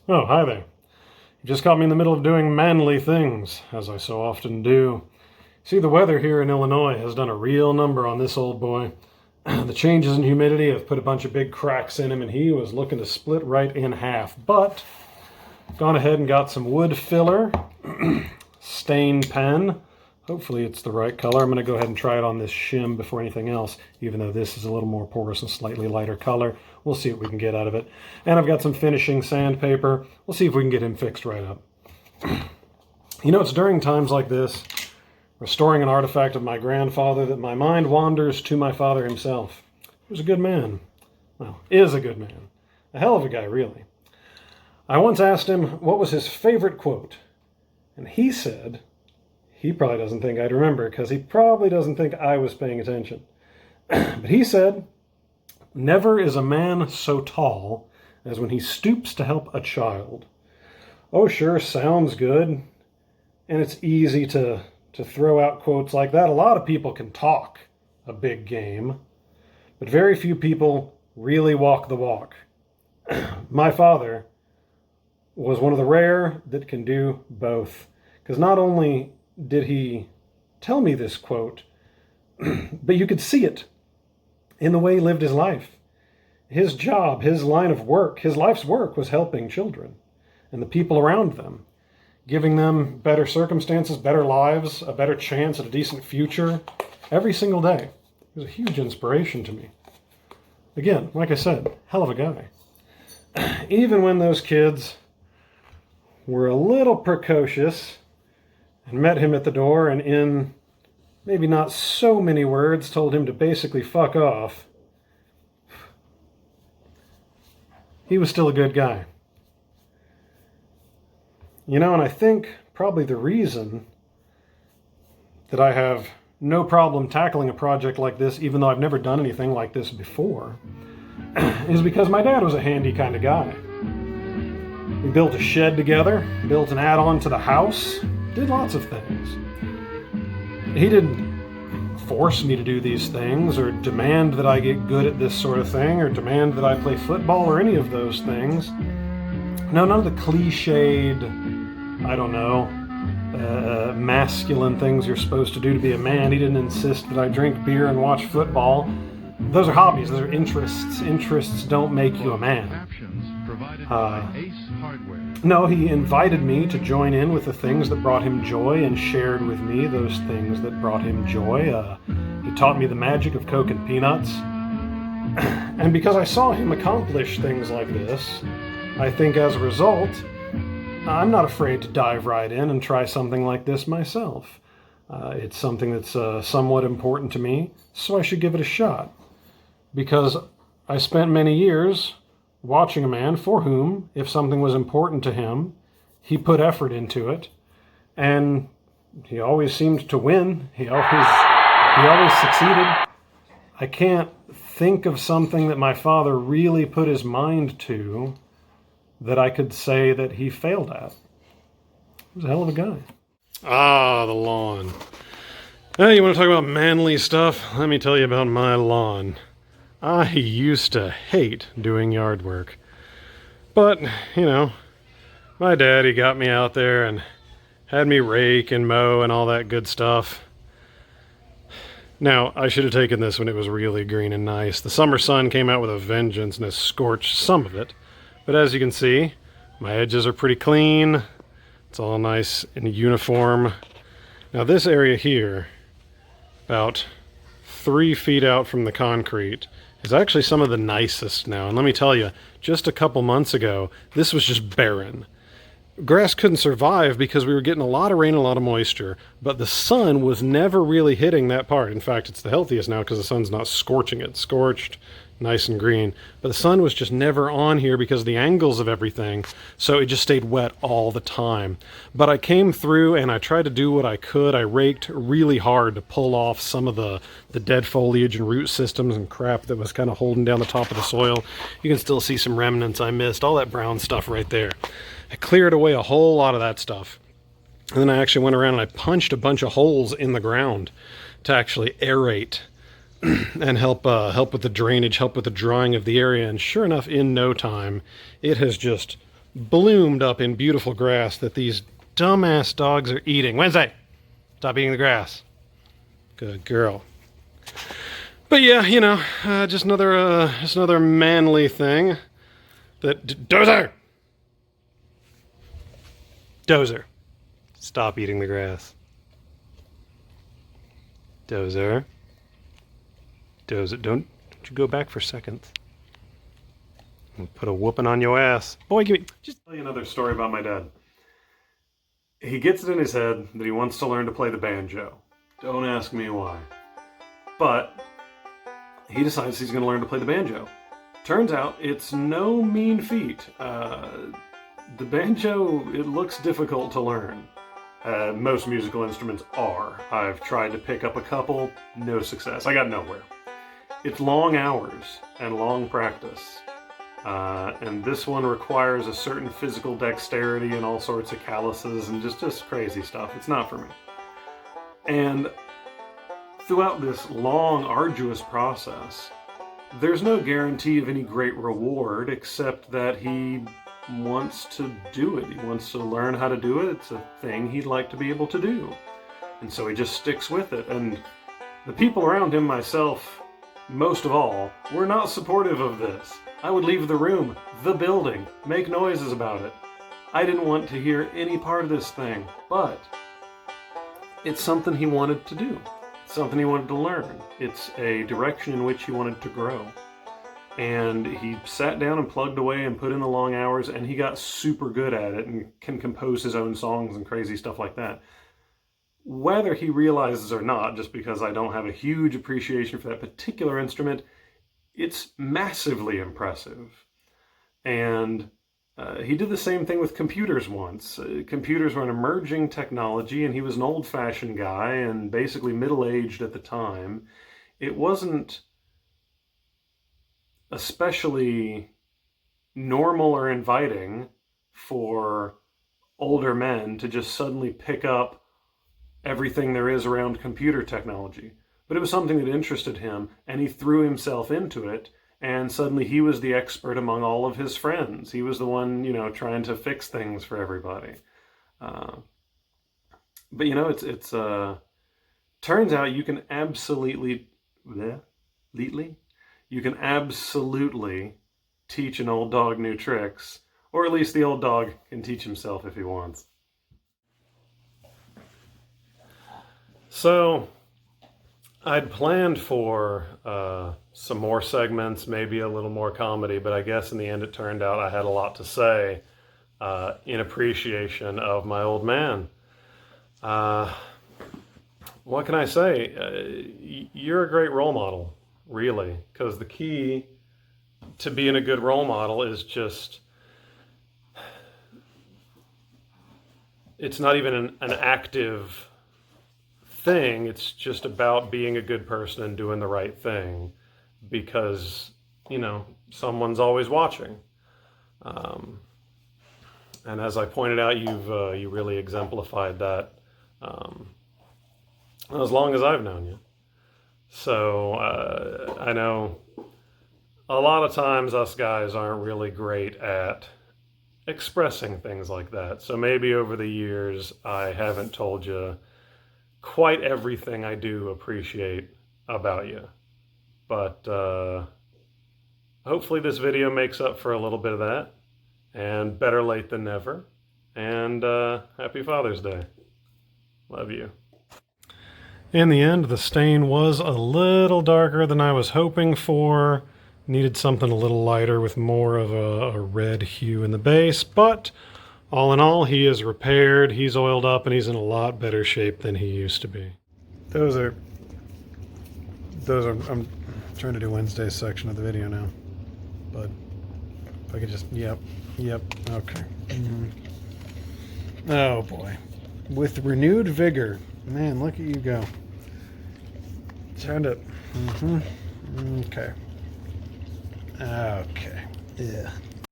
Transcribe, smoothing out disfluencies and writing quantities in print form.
Oh, hi there. You just caught me in the middle of doing manly things, as I so often do. See, the weather here in Illinois has done a real number on this old boy. The changes in humidity have put a bunch of big cracks in him, and he was looking to split right in half. But I've gone ahead and got some wood filler, stain pen. Hopefully it's the right color. I'm going to go ahead and try it on this shim before anything else, even though this is a little more porous and slightly lighter color. We'll see what we can get out of it. And I've got some finishing sandpaper. We'll see if we can get him fixed right up. You know, it's during times like this, restoring an artifact of my grandfather, that my mind wanders to my father himself. He was a good man. Well, is a good man. A hell of a guy, really. I once asked him what was his favorite quote, and he said, he probably doesn't think I'd remember because he probably doesn't think I was paying attention. But he said, "Never is a man so tall as when he stoops to help a child." Oh, sure, sounds good. And it's easy to throw out quotes like that. A lot of people can talk a big game, but very few people really walk the walk. My father was one of the rare that can do both. Because not only did he tell me this quote, but you could see it in the way he lived his life. His job, his line of work, his life's work was helping children and the people around them, giving them better circumstances, better lives, a better chance at a decent future every single day. He was a huge inspiration to me. Again, like I said, hell of a guy. Even when those kids were a little precocious and met him at the door and in maybe not so many words told him to basically fuck off, he was still a good guy. You know, and I think probably the reason that I have no problem tackling a project like this, even though I've never done anything like this before, is because my dad was a handy kind of guy. We built a shed together, built an add-on to the house, did lots of things. He didn't force me to do these things or demand that I get good at this sort of thing or demand that I play football or any of those things. No, none of the cliched, I don't know, masculine things you're supposed to do to be a man. He didn't insist that I drink beer and watch football. Those are hobbies, those are interests. Interests don't make you a man. No, he invited me to join in with the things that brought him joy and shared with me those things that brought him joy. He taught me the magic of Coke and peanuts. And because I saw him accomplish things like this, I think as a result, I'm not afraid to dive right in and try something like this myself. It's something that's somewhat important to me, so I should give it a shot. Because I spent many years watching a man for whom, if something was important to him, he put effort into it, and he always seemed to win. He always succeeded. I can't think of something that my father really put his mind to that I could say that he failed at. He was a hell of a guy. Ah, the lawn. Hey, you want to talk about manly stuff? Let me tell you about my lawn. I used to hate doing yard work. But, you know, my daddy got me out there and had me rake and mow and all that good stuff. Now, I should have taken this when it was really green and nice. The summer sun came out with a vengeance and has scorched some of it. But as you can see, my edges are pretty clean. It's all nice and uniform. Now this area here, about 3 feet out from the concrete, is actually some of the nicest now. And let me tell you, just a couple months ago, this was just barren. Grass couldn't survive because we were getting a lot of rain, a lot of moisture, but the sun was never really hitting that part. In fact, it's the healthiest now because the sun's not scorching it. It's scorched, nice and green, but the sun was just never on here because of the angles of everything, so it just stayed wet all the time. But I came through and I tried to do what I could. I raked really hard to pull off some of the dead foliage and root systems and crap that was kind of holding down the top of the soil. You can still see some remnants I missed, all that brown stuff right there. I cleared away a whole lot of that stuff. And then I actually went around and I punched a bunch of holes in the ground to actually aerate and help with the drainage, help with the drying of the area. And sure enough, in no time, it has just bloomed up in beautiful grass that these dumbass dogs are eating. Wednesday, stop eating the grass. Good girl. But yeah, you know, just another manly thing that Dozer. Dozer, stop eating the grass. Dozer, don't you go back for seconds. And put a whooping on your ass. Boy, just tell you another story about my dad. He gets it in his head that he wants to learn to play the banjo. Don't ask me why. But he decides he's going to learn to play the banjo. Turns out it's no mean feat. The banjo, it looks difficult to learn. Most musical instruments are. I've tried to pick up a couple, no success. I got nowhere. It's long hours and long practice. And this one requires a certain physical dexterity and all sorts of calluses and just crazy stuff. It's not for me. And throughout this long, arduous process, there's no guarantee of any great reward except that he wants to do it. He wants to learn how to do it. It's a thing he'd like to be able to do. And so he just sticks with it. And the people around him, myself, most of all, were not supportive of this. I would leave the room, the building, make noises about it. I didn't want to hear any part of this thing, but it's something he wanted to do. It's something he wanted to learn. It's a direction in which he wanted to grow. And he sat down and plugged away and put in the long hours, and he got super good at it and can compose his own songs and crazy stuff like that. Whether he realizes or not, just because I don't have a huge appreciation for that particular instrument, it's massively impressive. And he did the same thing with computers once. Computers were an emerging technology, and he was an old-fashioned guy and basically middle-aged at the time. It wasn't especially normal or inviting for older men to just suddenly pick up everything there is around computer technology. But it was something that interested him, and he threw himself into it, and suddenly he was the expert among all of his friends. He was the one, you know, trying to fix things for everybody. But, you know, it's turns out you can absolutely teach an old dog new tricks, or at least the old dog can teach himself if he wants. So I'd planned for some more segments, maybe a little more comedy, but I guess in the end it turned out I had a lot to say in appreciation of my old man. What can I say? You're a great role model, really, because the key to being a good role model is just, it's not even an active thing. It's just about being a good person and doing the right thing, because, you know, someone's always watching. And as I pointed out, you really exemplified that as long as I've known you. So I know a lot of times us guys aren't really great at expressing things like that. So maybe over the years I haven't told you quite everything I do appreciate about you. But hopefully this video makes up for a little bit of that. And better late than never. And happy Father's Day. Love you. In the end, the stain was a little darker than I was hoping for. Needed something a little lighter with more of a red hue in the base, but all in all, he is repaired, he's oiled up, and he's in a lot better shape than he used to be. Those are, I'm trying to do Wednesday's section of the video now, but if I could just, yep, okay. Oh boy. With renewed vigor. Man, look at you go. Turned it. Okay. Yeah.